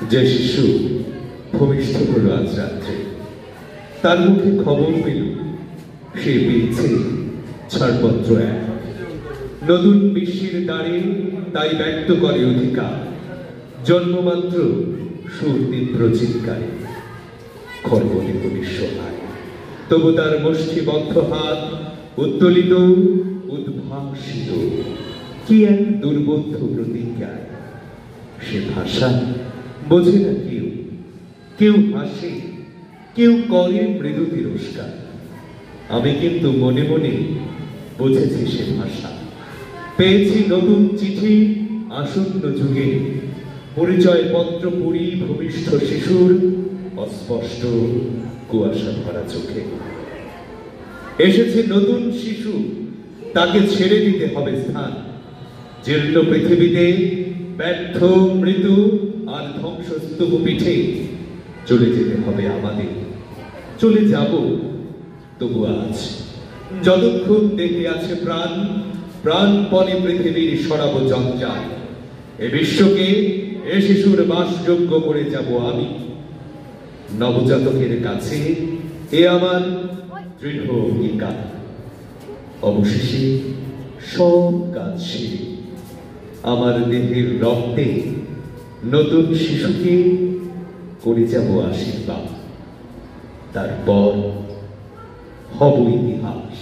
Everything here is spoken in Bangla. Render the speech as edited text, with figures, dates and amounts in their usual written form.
যে শিশু ভূমিষ্ঠ হল আজ রাত্রে, তার মুখে খবর পেল সে পেয়েছে ছাড়পত্র এক। নতুন বিশ্বের দ্বারে তাই ব্যক্ত করে অধিকার, জন্মমাত্র সুর তীব্র চিৎকারে। খর্বনে নিঃসহায়, তবু তার মুষ্টিবদ্ধ হাত উত্তোলিত উদ্ভাসিত কি এক দুর্বোধ্য প্রতিজ্ঞায়। সে ভাষা বোঝে না কেউ, কেউ হাসে, কেউ করে মৃদু তিরস্কার। আমি কিন্তু মনে মনে বুঝেছি সে ভাষা। পেয়েছি নতুন চিঠি আসন্ন যুগে, পরিচয় পত্র পড়ি ভূমিষ্ঠ শিশুর অস্পষ্ট কুয়াশা ভরা চোখে। এসেছে নতুন শিশু, তাকে ছেড়ে দিতে হবে স্থান। জীর্ণ পৃথিবীতে ব্যর্থ মৃত্যু আর ধ্বংসস্তূপ পিঠে চলে যেতে হবে আমাদের। চলে যাব তবু আজ, যতক্ষণ দেখে আছে প্রাণ, প্রাণপণে পৃথিবীর সরাব জঞ্জাল। এ বিশ্বকে এ শিশুর বাসযোগ্য করে যাব আমি। নবজাতকের কাছে এ আমার দৃঢ় অঙ্গীকার। অবশেষে সব কাজ সেরে আমার দেহের রক্তে নতুন শিশুকে করে যাব আশীর্বাদ। তারপর হব ইতিহাস।